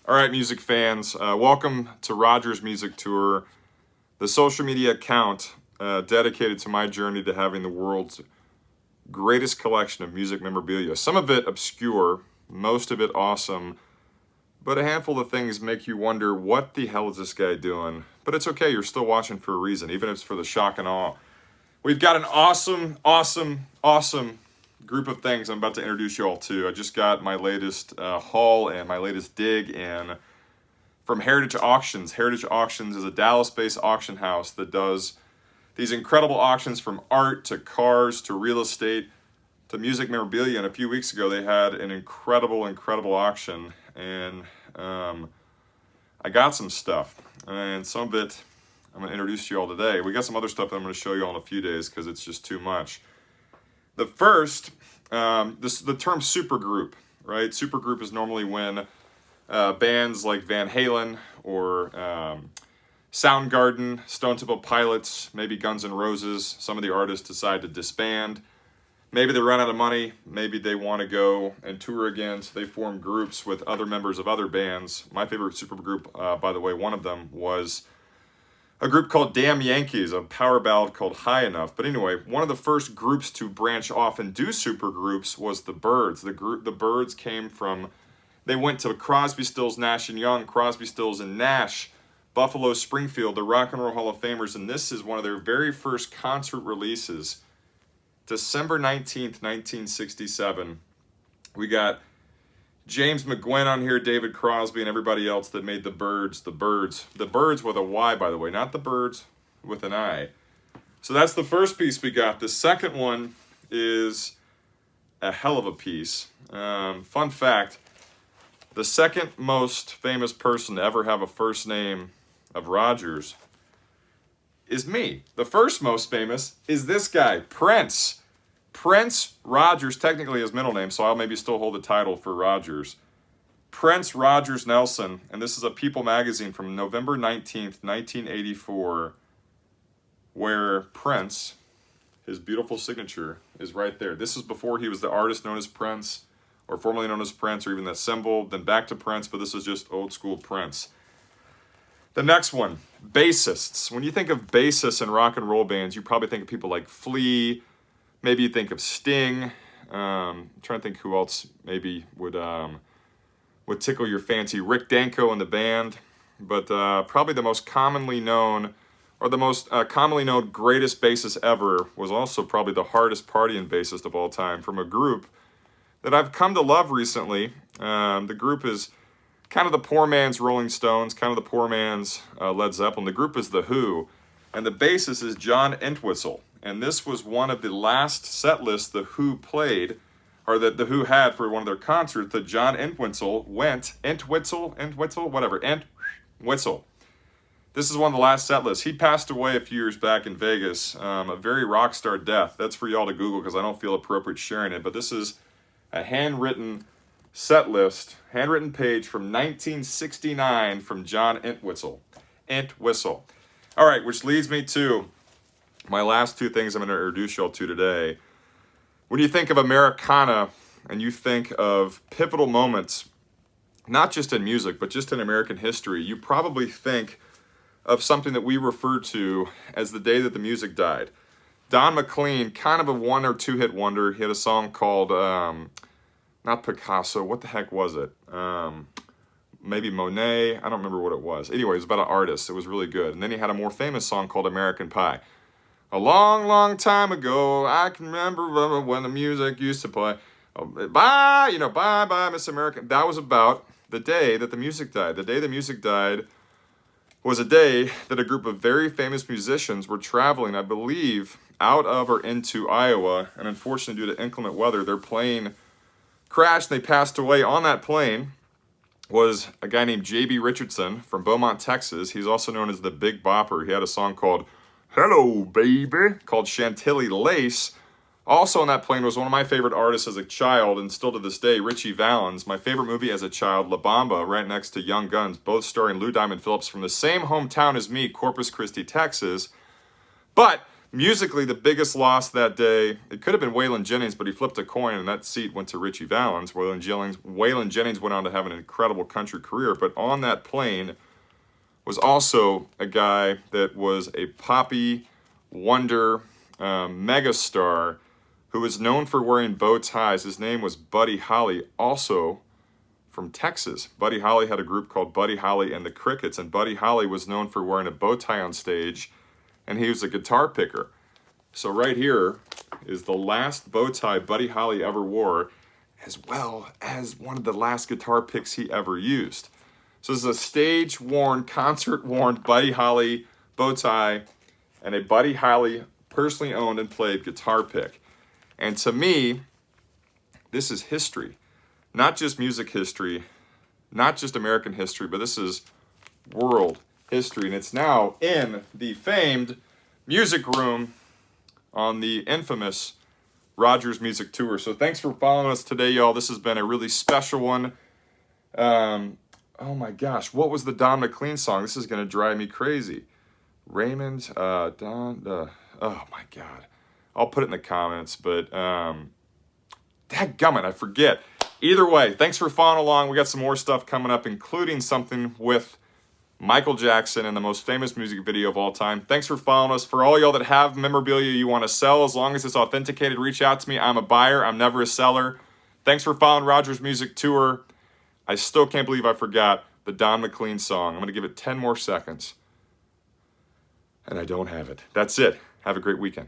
All right, music fans, welcome to Rogers Music Tour, the social media account dedicated to my journey to having the world's greatest collection of music memorabilia. Some of it obscure, most of it awesome, but a handful of things make you wonder, what the hell is this guy doing? But it's okay, you're still watching for a reason, even if it's for the shock and awe. We've got an awesome group of things I'm about to introduce you all to. I just got my latest haul and my latest dig in from Heritage Auctions. Heritage Auctions is a Dallas-based auction house that does these incredible auctions from art to cars to real estate to music memorabilia. And a few weeks ago, they had an incredible auction, and I got some stuff, and some of it I'm going to introduce you all today. We got some other stuff that I'm going to show you all in a few days because it's just too much. The first, the term supergroup, right? Supergroup is normally when bands like Van Halen or Soundgarden, Stone Temple Pilots, maybe Guns N' Roses, some of the artists decide to disband. Maybe they run out of money. Maybe they want to go and tour again, so they form groups with other members of other bands. My favorite supergroup, by the way, one of them was a group called Damn Yankees, a power ballad called High Enough. But anyway, one of the first groups to branch off and do supergroups was the Byrds. The Byrds came from, they went to Crosby, Stills, Nash & Young, Crosby, Stills, and Nash, Buffalo, Springfield, the Rock and Roll Hall of Famers, and this is one of their very first concert releases. December 19th, 1967. We got James McGuinn on here, David Crosby, and everybody else that made the Byrds. The Byrds with a Y, by the way, not the Birds with an I. So that's the first piece we got. The second one is a hell of a piece. Fun fact, the second most famous person to ever have a first name of Rogers is me. The first most famous is this guy, Prince. Prince Rogers, technically his middle name, so I'll maybe still hold the title for Rogers. Prince Rogers Nelson, and this is a People magazine from November 19th, 1984, where Prince, his beautiful signature, is right there. This is before he was the artist known as Prince, or formerly known as Prince, or even that symbol, then back to Prince, but this is just old school Prince. The next one, bassists. When you think of bassists in rock and roll bands, you probably think of people like Flea. Maybe you think of Sting. I'm trying to think who else maybe would tickle your fancy. Rick Danko in the band. But probably the most commonly known, or the most commonly known greatest bassist ever, was also probably the hardest partying bassist of all time, from a group that I've come to love recently. The group is kind of the poor man's Rolling Stones, kind of the poor man's Led Zeppelin. The group is The Who, and the bassist is John Entwistle. And this was one of the last set lists The Who played, or that The Who had for one of their concerts, that John Entwistle Entwistle. This is one of the last set lists. He passed away a few years back in Vegas, a very rock star death. That's for y'all to Google because I don't feel appropriate sharing it. But this is a handwritten set list, handwritten page from 1969 from John Entwistle. All right, which leads me to my last two things I'm going to introduce y'all to today. When you think of Americana and you think of pivotal moments, not just in music, but just in American history, you probably think of something that we refer to as the day that the music died. Don McLean, kind of a one or two hit wonder. He had a song called, not Picasso, what the heck was it? Maybe Monet, I don't remember what it was. Anyway, it was about an artist. It was really good. And then he had a more famous song called American Pie. A long time ago, I can remember when the music used to play. Bye, Miss America. That was about the day that the music died. The day the music died was a day that a group of very famous musicians were traveling, I believe, out of or into Iowa. And unfortunately, due to inclement weather, their plane crashed and they passed away. On that plane was a guy named J.B. Richardson from Beaumont, Texas. He's also known as the Big Bopper. He had a song called Hello, Baby, called Chantilly Lace. Also on that plane was one of my favorite artists as a child, and still to this day, Ritchie Valens. My favorite movie as a child, La Bamba, right next to Young Guns, both starring Lou Diamond Phillips from the same hometown as me, Corpus Christi, Texas. But Musically, the biggest loss that day, it could have been Waylon Jennings, but he flipped a coin and that seat went to Richie Valens. Waylon Jennings went on to have an incredible country career, but on that plane was also a guy that was a poppy wonder megastar who was known for wearing bow ties. His name was Buddy Holly, also from Texas. Buddy Holly had a group called Buddy Holly and the Crickets, and Buddy Holly was known for wearing a bow tie on stage, and he was a guitar picker. So right here is the last bow tie Buddy Holly ever wore, as well as one of the last guitar picks he ever used. So this is a stage-worn, concert-worn Buddy Holly bow tie and a Buddy Holly personally owned and played guitar pick. And to me, this is history. Not just music history, not just American history, but this is world history. And it's now in the famed music room on the infamous Rogers Music Tour. So thanks for following us today, y'all. This has been a really special one. Oh my gosh, what was the Don McLean song? This is going to drive me crazy. Raymond, oh my God. I'll put it in the comments, but dadgummit, I forget. Either way, thanks for following along. We got some more stuff coming up, including something with Michael Jackson and the most famous music video of all time. Thanks for following us. For all y'all that have memorabilia you want to sell, as long as it's authenticated, reach out to me. I'm a buyer. I'm never a seller. Thanks for following Rogers Music Tour. I still can't believe I forgot the Don McLean song. I'm going to give it 10 more seconds. And I don't have it. That's it. Have a great weekend.